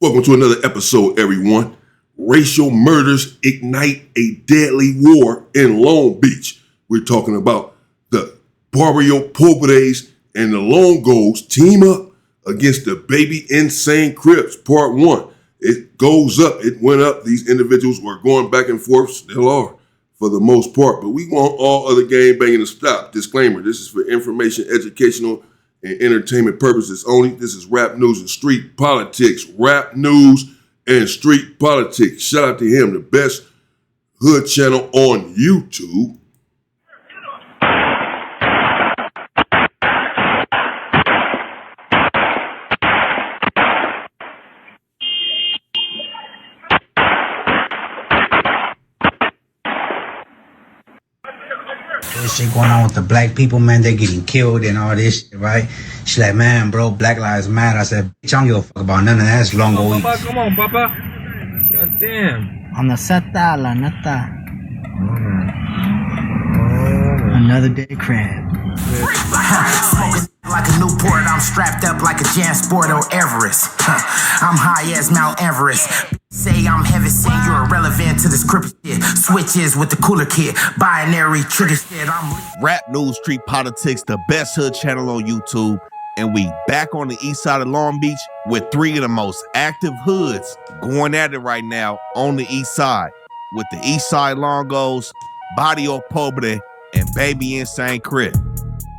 Welcome to another episode, everyone. Racial murders ignite a deadly war in Long Beach. We're talking about the Barrio Pobres and the Longos team up against the baby insane Crips, part 1. It goes up, it went up. These individuals were going back and forth, still are, for the most part. But we want all other gang banging to stop. Disclaimer, this is for information, educational, and entertainment purposes only. This is rap news and street politics. Rap news and street politics. Shout out to him, the best hood channel on YouTube. This shit going on with the black people, man, they're getting killed and all this shit, right? She's like, man, bro, Black Lives Matter. I said, bitch, I don't give a fuck about none of that. It's Longo. Come on, Papa. God damn. On the seta, la neta. Another day crab. Smoking like a Newport, I'm strapped up like a Jansport or Everest. I'm high as Mount Everest. Say I'm heavy, saying you're irrelevant to this Crip shit. Switches with the cooler kid, binary trigger shit. Rap news, street politics, the best hood channel on YouTube. And we back on the east side of Long Beach with 3 of the most active hoods going at it right now on the east side. With the east side Longos, Barrio Pobre, and Baby Insane Crip.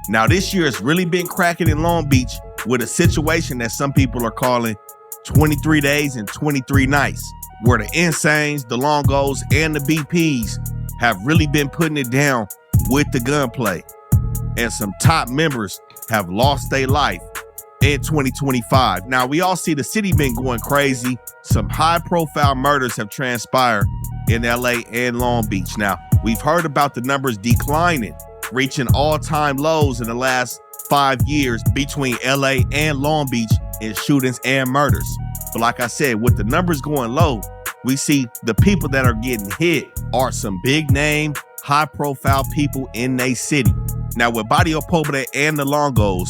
Now this year has really been cracking in Long Beach with a situation that some people are calling 23 days and 23 nights, where the Insanes, the Longos, and the BPs have really been putting it down with the gunplay. And some top members have lost their life in 2025. Now we all see the city been going crazy. Some high profile murders have transpired in LA and Long Beach. Now we've heard about the numbers declining, reaching all-time lows in the last 5 years between LA and Long Beach in shootings and murders. But like I said, with the numbers going low, we see the people that are getting hit are some big name, high profile people in their city. Now with Barrio Pobre and the Longos,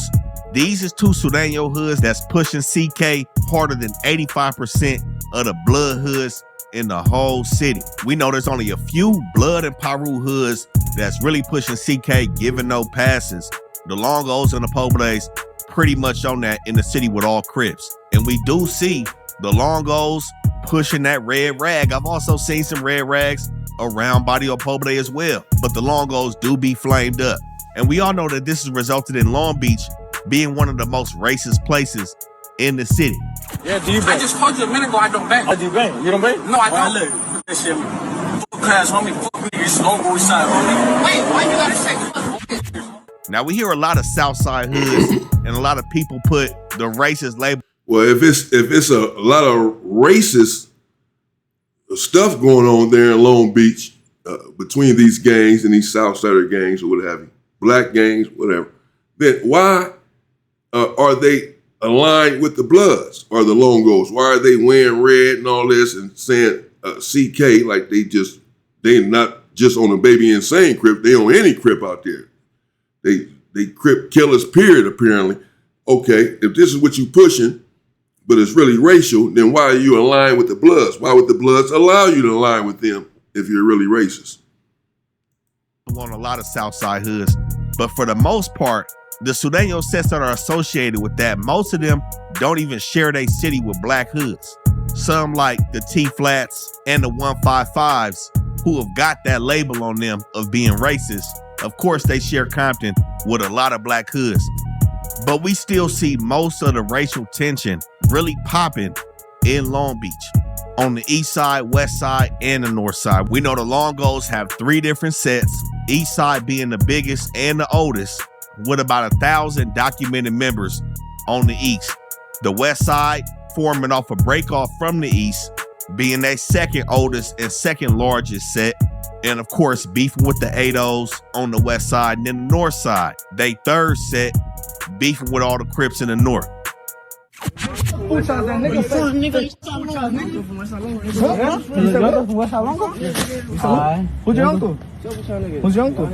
these is 2 Sureño hoods that's pushing CK harder than 85% of the blood hoods in the whole city. We know there's only a few blood and Paru hoods that's really pushing CK, giving no passes. The Longos and the Pobres pretty much on that in the city with all Crips. And we do see the Longos pushing that red rag. I've also seen some red rags around Barrio Pobre as well. But the Longos do be flamed up. And we all know that this has resulted in Long Beach being one of the most racist places in the city. Yeah, do you bet? I just told you a minute ago I don't bet. Oh, do you bet? You don't bet? No, I don't. Look, that shit. Fuck class, homie. Fuck me. It's Longo side, homie. Wait, why you gotta say? Now we hear a lot of Southside hoods and a lot of people put the racist label. Well, if it's a lot of racist stuff going on there in Long Beach between these gangs and these Southsider gangs or what have you, black gangs, whatever, then why are they aligned with the Bloods or the Longos? Why are they wearing red and all this and saying CK like they not just on a Baby Insane Crip, they on any Crip out there. They Crip killers, period, apparently. Okay, if this is what you pushing, but it's really racial, then why are you aligned with the Bloods? Why would the Bloods allow you to align with them if you're really racist? On a lot of Southside hoods, but for the most part, the Sureño sets that are associated with that, most of them don't even share their city with black hoods. Some like the T-Flats and the 155s who have got that label on them of being racist. Of course, they share Compton with a lot of black hoods. But we still see most of the racial tension really popping in Long Beach. On the east side, west side, and the north side. We know the Longos have 3 different sets, east side being the biggest and the oldest, with about 1,000 documented members on the east. The west side forming off a breakoff from the east, being their second oldest and second largest set. And of course, beefing with the 8-0s on the west side. And then the north side, they third set, beefing with all the Crips in the north. Who's your uncle? Who's your uncle?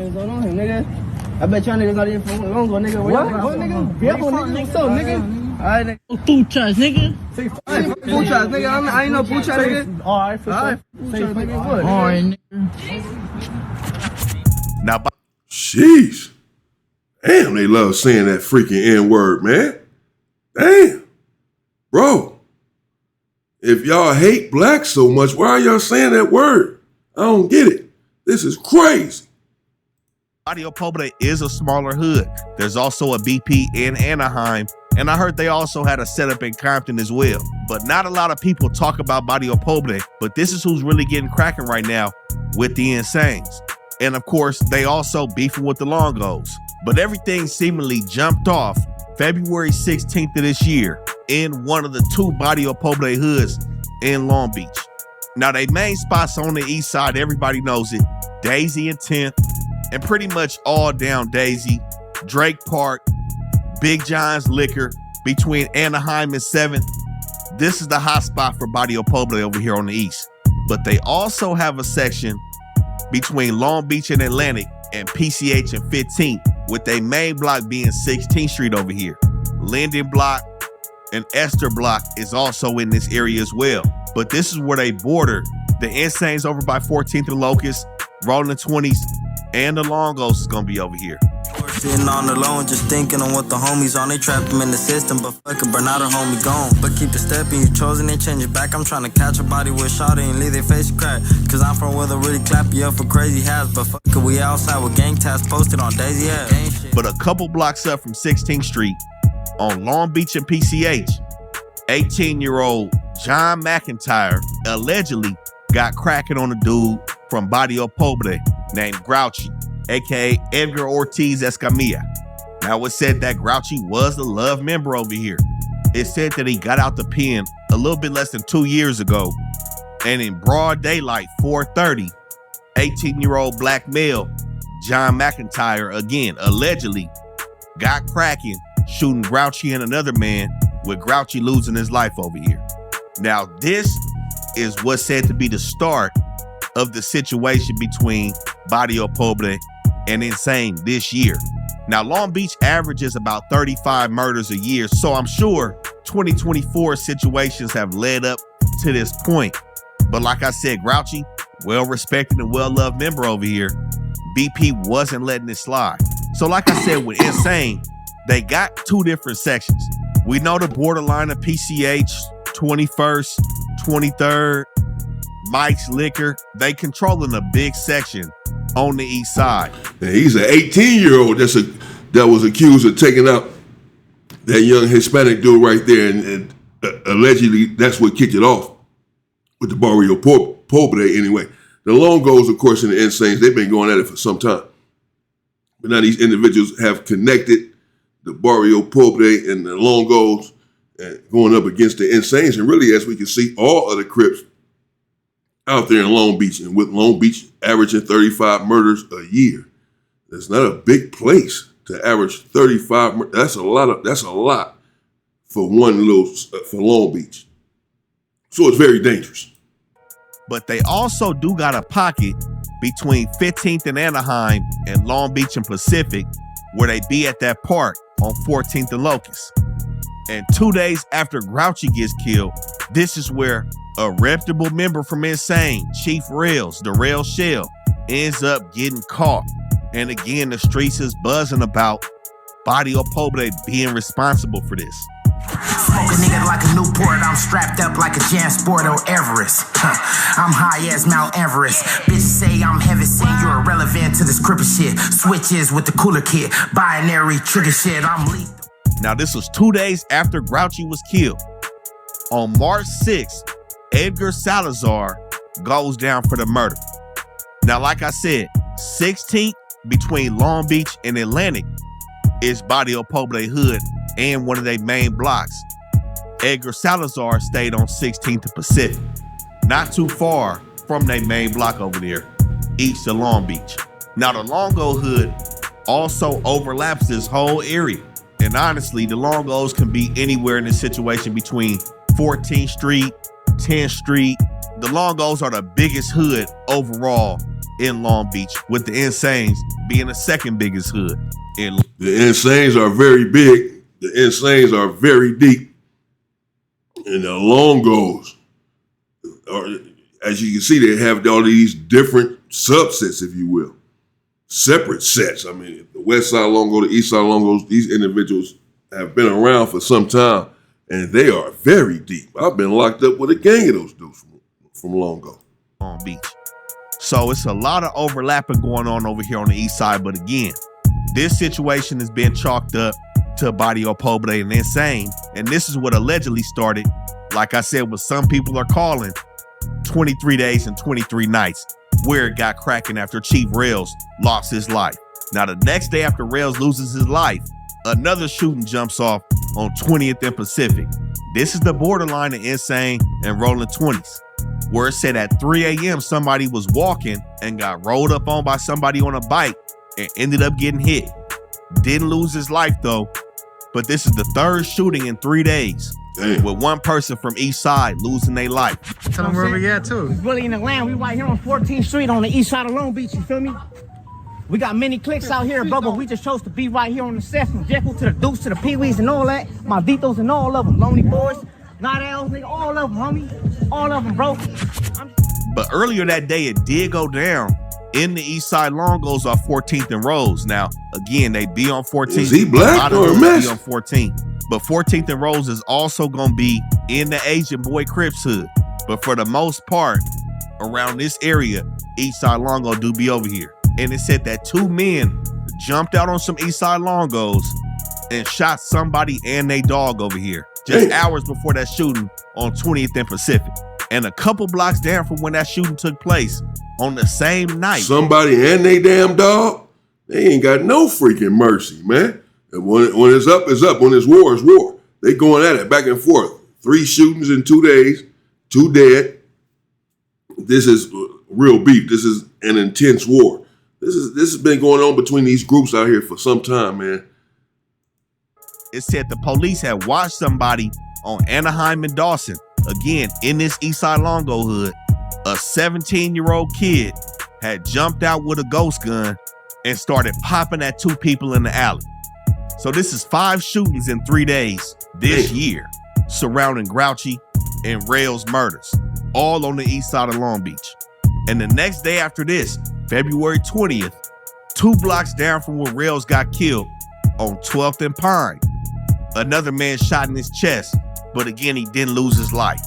I bet y'all niggas not even from Longo, nigga. What nigga? Nigga. Alright, nigga. Two shots, nigga. ass nigga. I ain't no booch ass nigga. Alright, for sure. Alright, nigga. Now, Jeez. Damn, they love saying that freaking N-word, man. Damn. Bro, if y'all hate blacks so much, why are y'all saying that word? I don't get it. This is crazy. Barrio Pobre is a smaller hood. There's also a BP in Anaheim, and I heard they also had a setup in Compton as well. But not a lot of people talk about Barrio Pobre, but this is who's really getting cracking right now with the Insanes. And of course, they also beefing with the Longos. But everything seemingly jumped off February 16th of this year in one of the two Barrio Pobre hoods in Long Beach. Now, they main spots on the east side, everybody knows it, Daisy and 10th, and pretty much all down Daisy, Drake Park, Big John's Liquor, between Anaheim and 7th. This is the hot spot for Barrio Pobre over here on the east. But they also have a section between Long Beach and Atlantic and PCH and 15th, with their main block being 16th Street over here. Linden Block and Esther Block is also in this area as well. But this is where they border the Insanes over by 14th and Locust, Rolling 20s, and the Longos is gonna be over here. Sitting on the loan, just thinking on what the homies on. They trapped them in the system, but fuck it, burn out a homie gone. But keep the step and you chosen and change it back. I'm trying to catch a body with shot and leave their face crack. Cause I'm from where they really clap you up for crazy hats. But fuck it, we outside with gang tasks posted on Daisy ass. But a couple blocks up from 16th Street on Long Beach and PCH, 18-year-old John McIntyre allegedly got cracking on a dude from Barrio Pobre named Grouchy, aka Edgar Ortiz Escamilla. Now, it said that Grouchy was the Love member over here. It said that he got out the pen a little bit less than 2 years ago, and in broad daylight, 4:30, 18-year-old black male John McIntyre again allegedly got cracking, shooting Grouchy and another man, with Grouchy losing his life over here. Now, this is what's said to be the start of the situation between Barrio Pobre and Insane this year. Now, Long Beach averages about 35 murders a year, so I'm sure 2024 situations have led up to this point. But like I said, Grouchy, well-respected and well-loved member over here, BP wasn't letting it slide. So like I said, with Insane, they got two different sections. We know the borderline of PCH, 21st, 23rd, Mike's Liquor, they controlling a big section on the east side. And he's an 18-year-old that was accused of taking out that young Hispanic dude right there, and allegedly that's what kicked it off with the Barrio Pobre anyway. The Longos, of course, and the Insanes, they've been going at it for some time. But now these individuals have connected the Barrio Pobre and the Longos going up against the Insanes. And really, as we can see, all of the Crips out there in Long Beach, and with Long Beach averaging 35 murders a year. It's not a big place to average 35. That's a lot for for Long Beach. So it's very dangerous. But they also do got a pocket between 15th and Anaheim and Long Beach and Pacific, where they be at that park on 14th and Locust. And 2 days after Grouchy gets killed, this is where a reputable member from Insane, Chief Rails, the Rail Shell, ends up getting caught. And again, the streets is buzzing about Barrio Pobre being responsible for this. Smoke a nigga like a Newport, I'm strapped up like a Jansport or Everest. I'm high as Mount Everest. Bitch say I'm heavy, say you're irrelevant to this Crip shit. Switches with the cooler kid, binary trigger shit, I'm lethal. Now, this was 2 days after Grouchy was killed. On March 6th, Edgar Salazar goes down for the murder. Now, like I said, 16th between Long Beach and Atlantic is Barrio Pobre hood and one of their main blocks. Edgar Salazar stayed on 16th and Pacific, not too far from their main block over there, east of Long Beach. Now, the Longo hood also overlaps this whole area. And honestly, the Longos can be anywhere in this situation between 14th Street, 10th Street. The Longos are the biggest hood overall in Long Beach, with the Insanes being the second biggest hood. The Insanes are very big. The Insanes are very deep. And the Longos, or as you can see, they have all these different subsets, if you will, separate sets. I mean, the West Side Longo, the East Side Longos, these individuals have been around for some time, and they are very deep. I've been locked up with a gang of those dudes from Longo. Long Beach. So it's a lot of overlapping going on over here on the east side. But again, this situation has been chalked up to barrio pobre and insane. And this is what allegedly started, like I said, what some people are calling 23 days and 23 nights, where it got cracking after Chief Rails lost his life. Now, the next day after Rails loses his life, another shooting jumps off on 20th and Pacific. This is the borderline of insane and rolling 20s, where it said at 3 a.m. somebody was walking and got rolled up on by somebody on a bike and ended up getting hit. Didn't lose his life though, but this is the third shooting in 3 days. Damn. With one person from east side losing their life. Tell them where we at too. It's really in the land. We right here on 14th Street on the east side of Long Beach, you feel me? We got many cliques out here, bro, but we just chose to be right here on the set, from Jekyll to the Dukes to the Pee-wees and all that. My Ditos and all of them. Lonely Boys, Night Owls, nigga, all of them, homie. All of them, bro. But earlier that day, it did go down in the east side Longos off 14th and Rose. Now, again, they be on 14th. Is he black or a mess? Be on 14th. But 14th and Rose is also going to be in the Asian boy Crip's hood. But for the most part, around this area, east side Longo do be over here. And it said that 2 men jumped out on some east side Longos and shot somebody and their dog over here just hours before that shooting on 20th and Pacific. And a couple blocks down from when that shooting took place on the same night. Somebody and they damn dog, they ain't got no freaking mercy, man. And when it's up, it's up. When it's war, it's war. They going at it back and forth. 3 shootings in 2 days, 2 dead. This is real beef. This is an intense war. This has been going on between these groups out here for some time, man. It said the police had watched somebody on Anaheim and Dawson, again, in this Eastside Longo hood. A 17-year-old kid had jumped out with a ghost gun and started popping at 2 people in the alley. So this is 5 shootings in 3 days this year surrounding Grouchy and Rails murders, all on the east side of Long Beach. And the next day after this, February 20th, 2 blocks down from where Rails got killed on 12th and Pine, another man shot in his chest, but again, he didn't lose his life.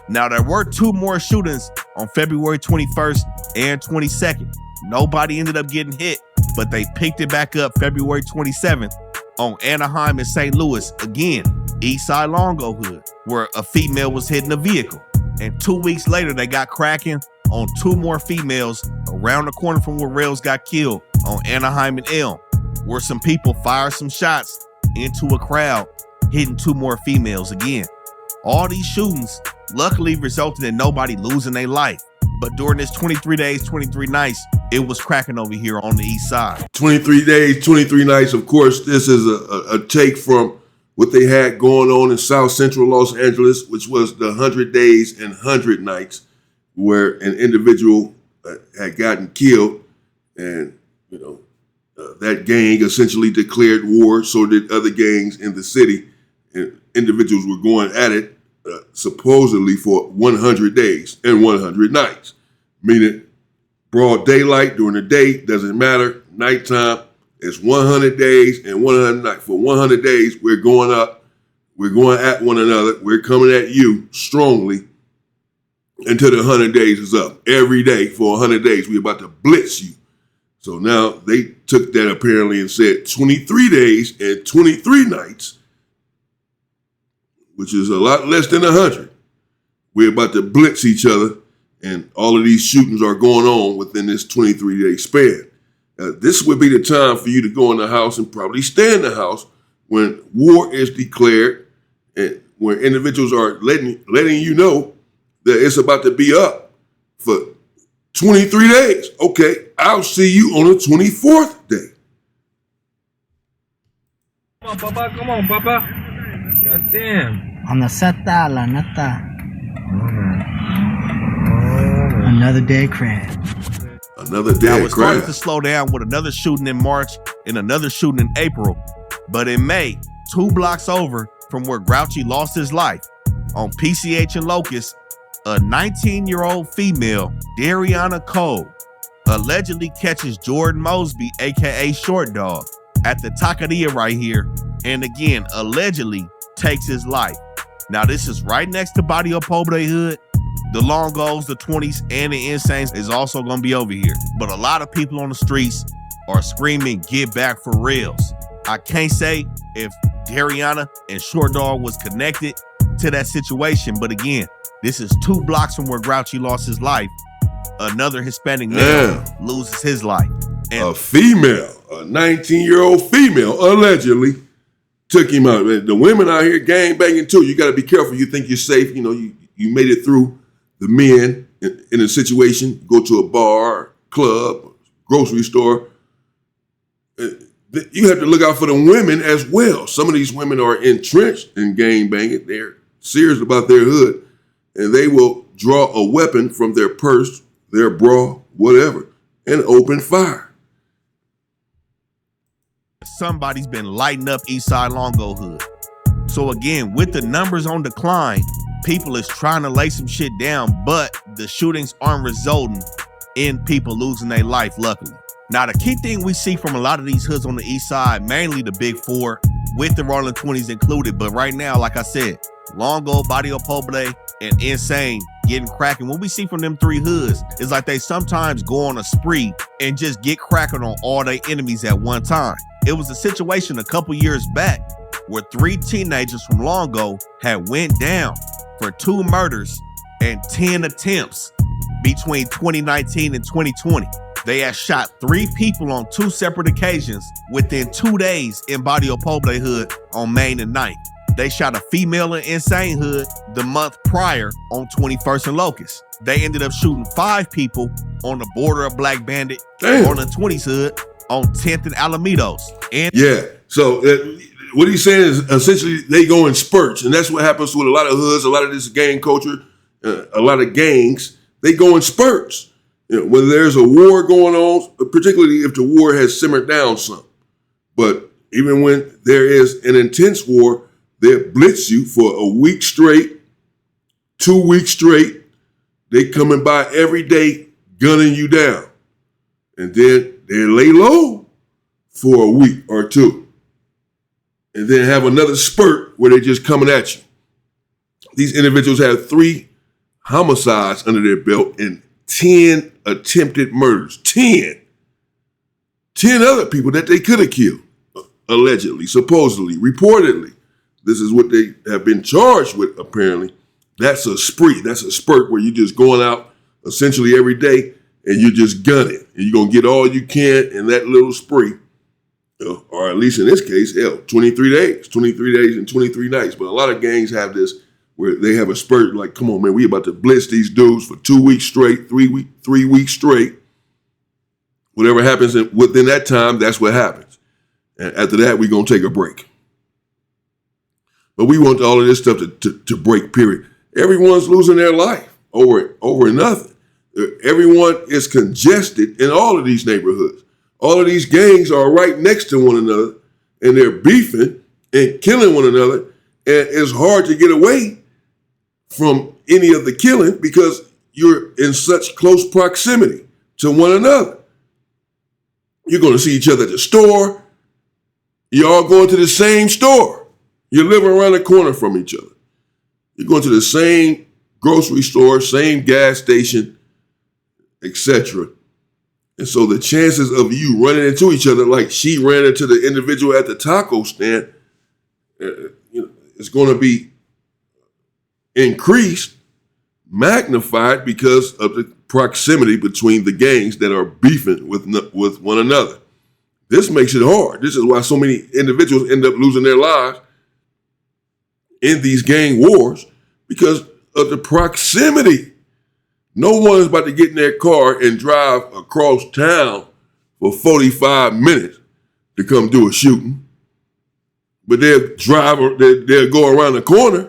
Now, there were 2 more shootings on February 21st and 22nd. Nobody ended up getting hit, but they picked it back up February 27th on Anaheim and St. Louis, again, Eastside Longo hood, where a female was hitting a vehicle. And 2 weeks later, they got cracking on 2 more females around the corner from where Rails got killed on Anaheim and Elm, where some people fired some shots into a crowd, hitting 2 more females again. All these shootings luckily resulted in nobody losing their life. But during this 23 days, 23 nights, it was cracking over here on the east side. 23 days, 23 nights. Of course, this is a take from what they had going on in South Central Los Angeles, which was the 100 days and 100 nights, where an individual had gotten killed, and that gang essentially declared war. So did other gangs in the city, and individuals were going at it supposedly for 100 days and 100 nights, meaning broad daylight during the day doesn't matter. Nighttime is 100 days and 100 nights. For 100 days, we're going up, we're going at one another, we're coming at you strongly until the 100 days is up. Every day for 100 days, we're about to blitz you. So now they took that apparently and said 23 days and 23 nights, which is a lot less than 100. We're about to blitz each other, and all of these shootings are going on within this 23-day span. This would be the time for you to go in the house and probably stay in the house when war is declared, and where individuals are letting you know that it's about to be up for 23 days. Okay, I'll see you on the 24th day. Come on, Papa. God damn. On the seta, la neta. Another day crash. Another day Now it started crash. to slow down with another shooting in March and another shooting in April. But in May, 2 blocks over from where Grouchy lost his life, on PCH and Locust, a 19-year-old female, Dariana Cole, allegedly catches Jordan Mosby, aka Short Dog, at the taqueria right here, and again, allegedly takes his life. Now, this is right next to Barrio Pobre Hood. The Longos, the 20s, and the Insanes is also going to be over here. But a lot of people on the streets are screaming, get back for reals. I can't say if Dariana and Short Dog was connected to that situation, but again, this is 2 blocks from where Grouchy lost his life. Another Hispanic male loses his life. And a female, a 19-year-old female, allegedly took him out. The women out here gang banging too. You got to be careful. You think you're safe. You know, you made it through the men in a situation. Go to a bar, club, grocery store. You have to look out for the women as well. Some of these women are entrenched in gang banging. They're serious about their hood, and they will draw a weapon from their purse, their bra, whatever, and open fire. somebody's been lighting up Eastside Longo Hood. So again, with the numbers on decline, people is trying to lay some shit down, but the shootings aren't resulting in people losing their life, luckily. Now, the key thing we see from a lot of these hoods on the east side, mainly the big four, with the Rolling 20s included, but right now, like I said, Longo, Barrio Pobre, and Insane getting cracking. What we see from them three hoods is like they sometimes go on a spree and just get cracking on all their enemies at one time. It was a situation a couple years back where 3 teenagers from Longo had went down for 2 murders and 10 attempts between 2019 and 2020. They had shot 3 people on 2 separate occasions within 2 days in Barrio Pobre Hood on Main and 9th. They shot a female in Insane Hood the month prior on 21st and Locust. They ended up shooting 5 people on the border of Black Bandit on the 20s Hood on 10th and Alamitos. And yeah, so what he's saying is essentially they go in spurts, and that's what happens with a lot of hoods, a lot of this gang culture, a lot of gangs. They go in spurts. You know, when there's a war going on, particularly if the war has simmered down some. But even when there is an intense war, they'll blitz you for a week straight, 2 weeks straight. They coming by every day, gunning you down. And then they lay low for a week or 2. And then have another spurt where they're just coming at you. These individuals have 3 homicides under their belt and 10 attempted murders. 10 other people that they could have killed, allegedly, supposedly, reportedly. This is what they have been charged with, apparently. That's a spree. That's a spurt where you're just going out essentially every day and you're just gunning. And you're going to get all you can in that little spree. Or at least in this case, 23 days. 23 days and 23 nights. But a lot of gangs have this where they have a spurt like, come on, man, we about to blitz these dudes for 2 weeks straight, 3 weeks straight. Whatever happens within that time, that's what happens. And after that, we're going to take a break. But we want all of this stuff to break, period. Everyone's losing their life over nothing. Everyone is congested in all of these neighborhoods. All of these gangs are right next to one another, and they're beefing and killing one another. And it's hard to get away from any of the killing because you're in such close proximity to one another. You're going to see each other at the store. You're all going to the same store. You're living around the corner from each other. You're going to the same grocery store, same gas station, etc. And so the chances of you running into each other like she ran into the individual at the taco stand, it's going to be increased, magnified because of the proximity between the gangs that are beefing with one another. This makes it hard. This is why so many individuals end up losing their lives in these gang wars because of the proximity. No one is about to get in their car and drive across town for 45 minutes to come do a shooting. But they'll go around the corner,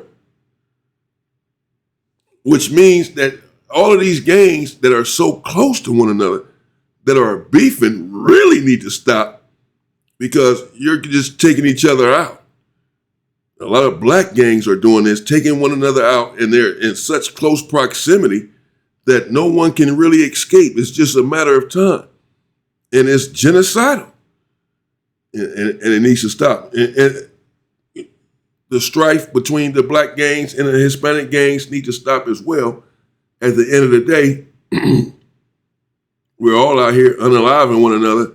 which means that all of these gangs that are so close to one another, that are beefing, really need to stop because you're just taking each other out. A lot of black gangs are doing this, taking one another out, and they're in such close proximity that no one can really escape. It's just a matter of time. And it's genocidal. And it needs to stop. And the strife between the black gangs and the Hispanic gangs need to stop as well. At the end of the day, we're all out here unaliving one another,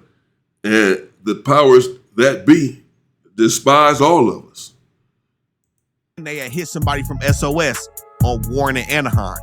and the powers that be despise all of us. They had hit somebody from SOS on Warren and Anaheim,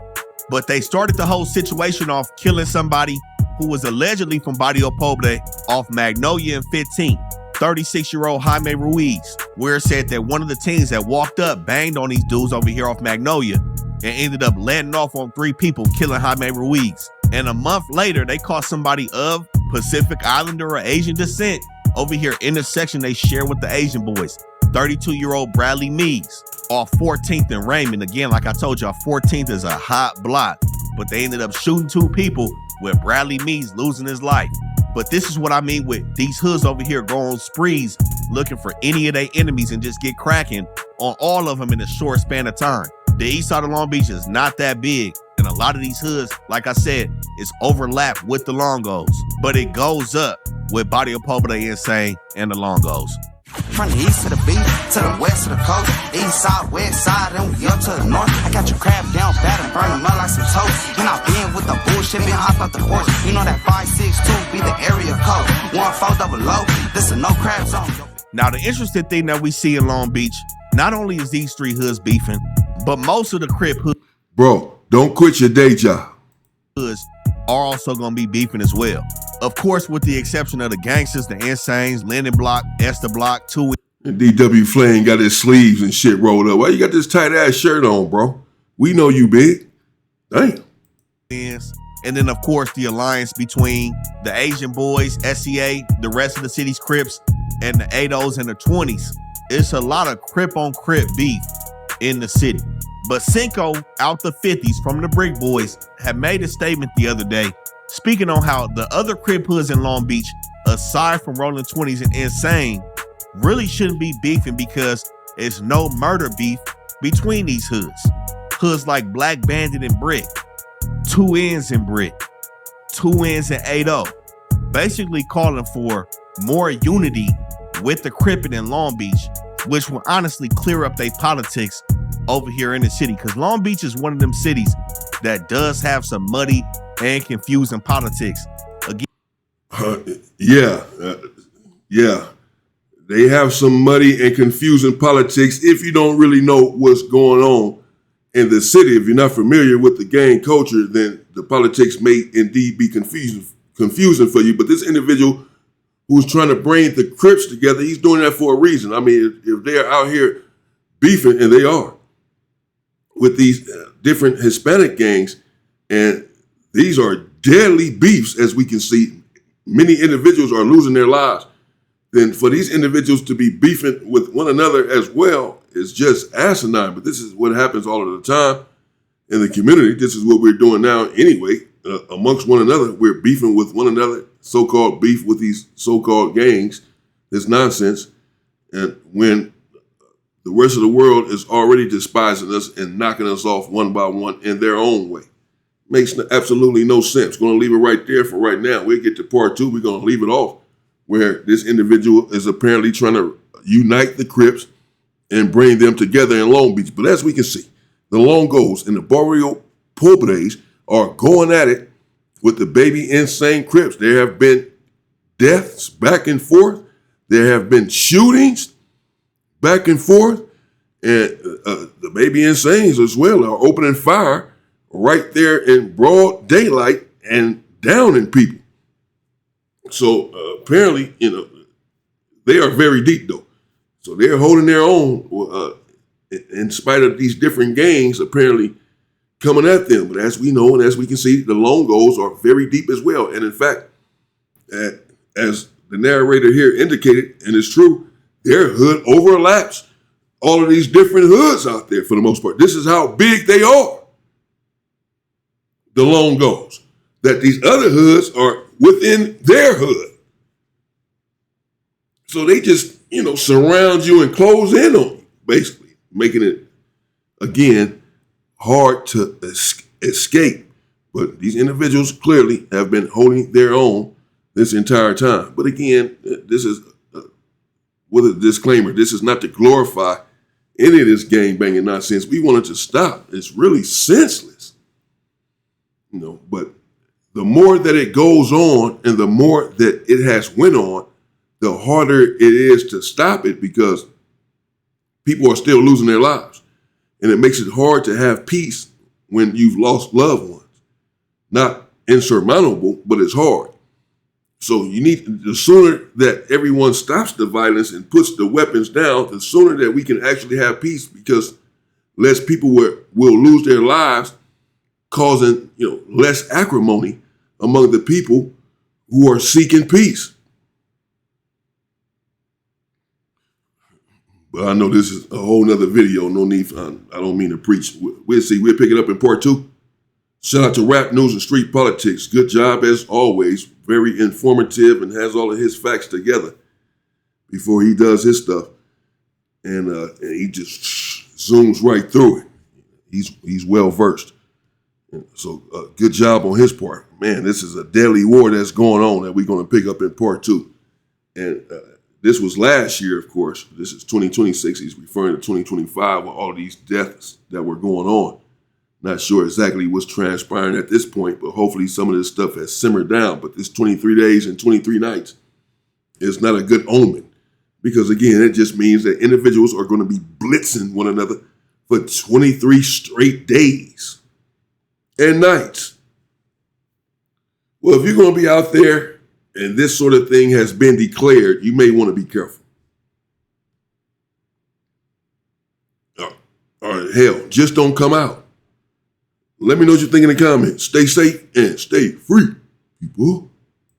but they started the whole situation off killing somebody who was allegedly from Barrio Pobre off Magnolia and 15, 36-year-old Jaime Ruiz, where it said that one of the teens that walked up banged on these dudes over here off Magnolia and ended up letting off on 3 people, killing Jaime Ruiz. And a month later, they caught somebody of Pacific Islander or Asian descent over here in the section they share with the Asian boys. 32-year-old Bradley Mees off 14th and Raymond. Again, like I told y'all, 14th is a hot block, but they ended up shooting 2 people with Bradley Mees losing his life. But this is what I mean with these hoods over here go on sprees looking for any of their enemies and just get cracking on all of them in a short span of time. The east side of Long Beach is not that big, and a lot of these hoods, like I said, is overlapped with the Longos, but it goes up with Barrio Pobre Insane and the Longos. From the east to the beach, to the west to the coast, east side, west side, and we up to the north. I got your crab down bad and burn them up like some toast. And I've been with the bullshit, been hopped off the porch. You know that 562 be the area code. 1400, this is no crab zone. Now, the interesting thing that we see in Long Beach, not only is these 3 hoods beefing, but most of the Crip hoods. Bro, don't quit your day job. Hoods are also going to be beefing as well. Of course, with the exception of the gangsters, the Insanes, Linden Block, Esther Block, 2. And DW Flame got his sleeves and shit rolled up. Why you got this tight ass shirt on, bro? We know you big. Damn. And then, of course, the alliance between the Asian boys, SCA, the rest of the city's Crips, and the 80s and the 20s. It's a lot of Crip on Crip beef in the city. But Cinco, out the 50s from the Brick Boys, had made a statement the other day speaking on how the other Crip hoods in Long Beach, aside from Rolling 20s and Insane, really shouldn't be beefing because there's no murder beef between these hoods. Hoods like Black Bandit and Brick, 2 Ends and Brick, 2 Ends and 80, basically calling for more unity with the Crippin' in Long Beach, which will honestly clear up their politics over here in the city, because Long Beach is one of them cities that does have some muddy and confusing politics. Again, yeah. They have some muddy and confusing politics if you don't really know what's going on in the city. If you're not familiar with the gang culture, then the politics may indeed be confusing for you. But this individual who's trying to bring the Crips together, he's doing that for a reason. I mean, if they're out here beefing, and they are, with these different Hispanic gangs, and these are deadly beefs, as we can see. Many individuals are losing their lives. Then for these individuals to be beefing with one another as well is just asinine. But this is what happens all of the time in the community. This is what we're doing now anyway. Amongst one another, we're beefing with one another, so-called beef with these so-called gangs. This nonsense. And when the rest of the world is already despising us and knocking us off one by one in their own way. Makes absolutely no sense. Going to leave it right there for right now. We'll get to part 2. We're going to leave it off where this individual is apparently trying to unite the Crips and bring them together in Long Beach. But as we can see, the Longos and the Barrio Pobres are going at it with the baby insane Crips. There have been deaths back and forth. There have been shootings back and forth. And the baby insanes as well are opening fire right there in broad daylight and downing people. So apparently, they are very deep though. So they're holding their own in spite of these different gangs apparently coming at them. But as we know and as we can see, the Longos are very deep as well. And in fact, as the narrator here indicated, and it's true, their hood overlaps all of these different hoods out there for the most part. This is how big they are. The Longos, that these other hoods are within their hood. So they just, surround you and close in on you. basically making it, again, hard to escape. But these individuals clearly have been holding their own this entire time. But again, this is, with a disclaimer, this is not to glorify any of this gang-banging nonsense. We want it to stop. It's really senseless. But the more that it goes on and the more that it has went on, the harder it is to stop it because people are still losing their lives. And it makes it hard to have peace when you've lost loved ones. Not insurmountable, but it's hard. So the sooner that everyone stops the violence and puts the weapons down, the sooner that we can actually have peace, because less people will lose their lives, causing less acrimony among the people who are seeking peace. But I know this is a whole nother video. No need for, I don't mean to preach. We'll see. We'll pick it up in part 2. Shout out to Rap News and Street Politics. Good job as always. Very informative and has all of his facts together before he does his stuff. And he just zooms right through it. He's well versed. So good job on his part. Man, this is a deadly war that's going on that we're going to pick up in part 2. And this was last year, of course. This is 2026. He's referring to 2025 with all these deaths that were going on. Not sure exactly what's transpiring at this point, but hopefully some of this stuff has simmered down. But this 23 days and 23 nights is not a good omen because, again, it just means that individuals are going to be blitzing one another for 23 straight days and nights. Well, if you're going to be out there and this sort of thing has been declared, you may want to be careful. Or hell, just don't come out. Let me know what you think in the comments. Stay safe and stay free, people.